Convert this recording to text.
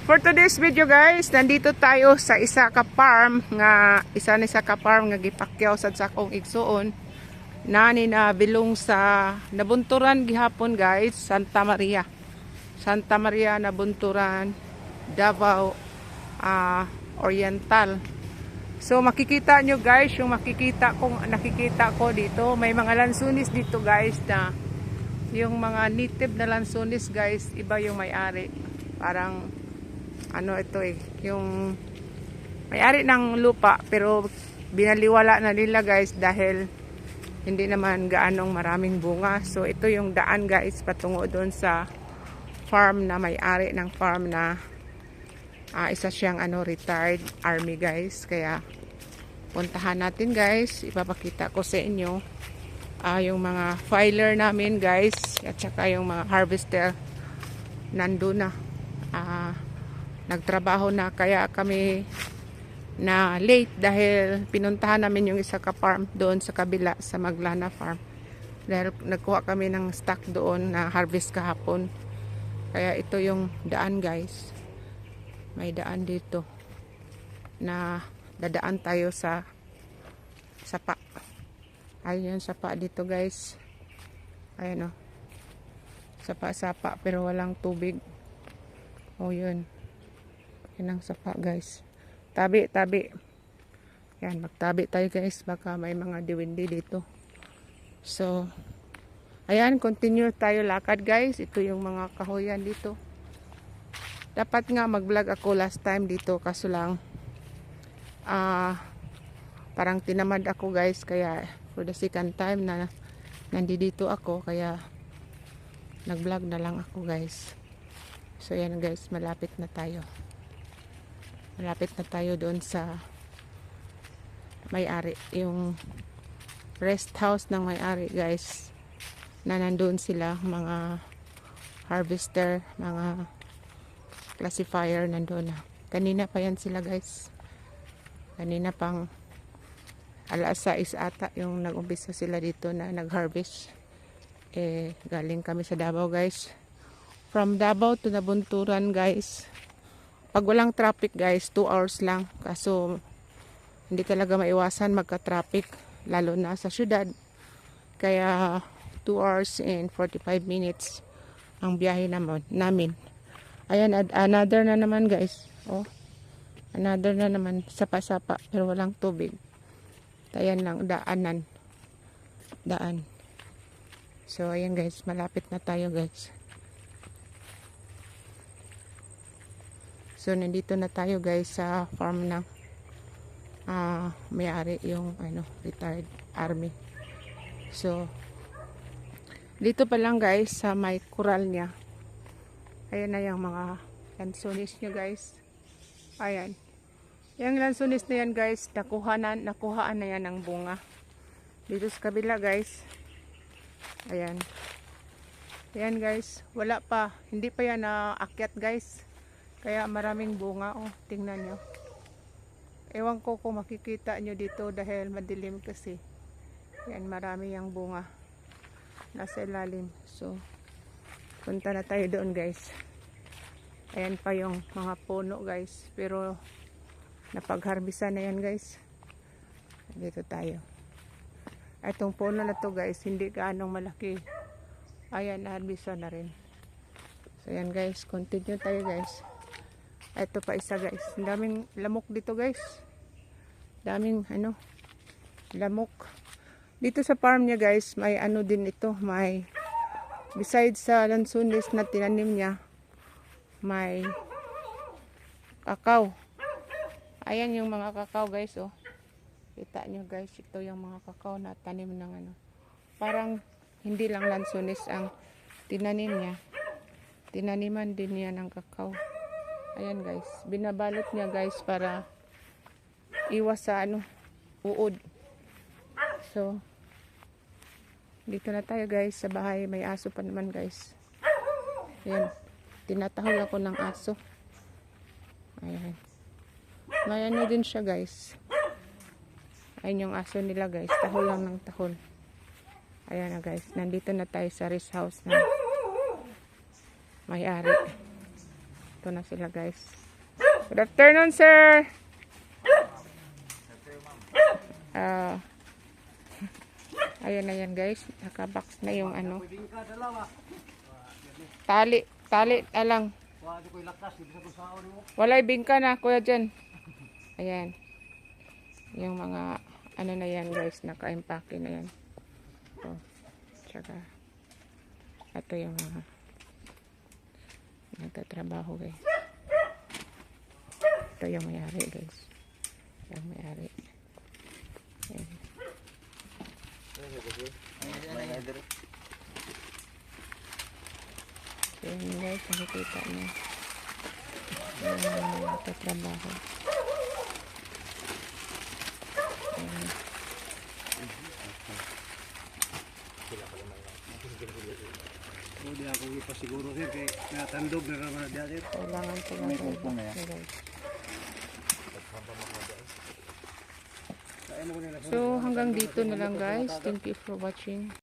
For today's video guys, nandito tayo sa isa ka farm nga gipakyaw sad sa akong igsuon nani na bilong sa nabunturan gihapon guys, Santa Maria nabunturan, Davao Oriental. So makikita nyo guys, yung nakikita ko dito, may mga lansunis dito guys na yung mga native na lansunis guys, iba yung may-ari. Parang ano ito yung may-ari ng lupa pero binaliwala na nila guys dahil hindi naman gaanong maraming bunga. So ito yung daan guys patungo doon sa farm na may-ari ng farm na isa siyang retired army guys. Kaya puntahan natin guys, ipapakita ko sa inyo yung mga filer namin guys at saka yung mga harvester nandun na. Nagtrabaho na, kaya kami na late dahil pinuntahan namin yung isa ka farm doon sa kabila sa Maglana farm dahil nagkuha kami ng stock doon na harvest kahapon. Kaya ito yung daan guys, may daan dito na dadaan tayo sa sapa. Ayun yung sapa dito guys, ayun sapa pero walang tubig. Yun ang sapa guys, tabi. Yan, magtabi tayo guys, baka may mga diwindi dito. So ayan, continue tayo lakad guys. Ito yung mga kahoyan dito. Dapat nga mag vlog ako last time dito, kaso lang parang tinamad ako guys, kaya for the second time na nandito ako, kaya nag vlog na lang ako guys. So yan guys, malapit na tayo doon sa may-ari, yung rest house ng may-ari guys, na nandun sila mga harvester, mga classifier nandun na. Kanina pa yan sila guys, kanina pang alas 6 ata yung nag-umpisa sila dito na nag-harvest. Galing kami sa Davao guys, from Davao to Nabunturan guys. Pag walang traffic guys, 2 hours lang. Kaso hindi talaga maiwasan magka-traffic, lalo na sa syudad. Kaya 2 hours and 45 minutes ang biyahe namin. Ayan, another na naman guys. Another na naman, sapa-sapa pero walang tubig. Ayan lang, daan. So ayan guys, malapit na tayo guys. So nandito na tayo guys sa farm ng may-ari, yung retired army. So dito pa lang guys sa may kural niya, ayan na yung mga lansones niya guys. Ayan, yung lansones na yan guys, nakuhaan na yan ng bunga. Dito sa kabila guys, ayan guys, wala pa, hindi pa yan naakyat guys. Kaya maraming bunga, tingnan nyo. Ewan ko kung makikita nyo dito dahil madilim kasi. Yan, marami yung bunga nasa ilalim. So punta na tayo doon guys. Ayan pa yung mga puno guys, pero napagharbisan na yan guys. Dito tayo. Itong puno na to guys, hindi gaanong malaki. Ayan, naharbisan na rin. So yan guys, continue tayo guys. Ito pa isa guys, daming lamok dito guys, daming lamok dito sa farm niya guys. May din ito, may besides sa lansunis na tinanim niya, may kakao. Ayan yung mga kakao guys, kita nyo guys, ito yung mga kakao na tanim ng parang hindi lang lansunis ang tinanim niya, tinaniman din niya ng kakao. Ayan guys, binabalot niya guys para iwas sa uod. So dito na tayo guys sa bahay, may aso pa naman guys. Ayan, tinatahol ako ng aso. Ayan, may din siya guys. Ayan yung aso nila guys, tahol lang ng tahol. Ayan na guys, nandito na tayo sa rest house na may-ari. Ito na sila guys. Good afternoon, sir. Ah, ayan na yan guys. Nakabox na yung ano. Tali alang. Walay bingka na kuya dyan. Ayan. Yung mga ano na yan guys. Naka-impake na yan. Ito. Tsaka ito yung mga nagtatrabaho guys. Ito yung may-ari guys. Yung may-ari. Ayan. So yun guys, nakikita niyo. Yung nagtatrabaho. Ayan. Hindi ako ipasiguro sir kay natandog na naman dati. Kailangan ko lang guys. So hanggang dito na lang guys. Thank you for watching.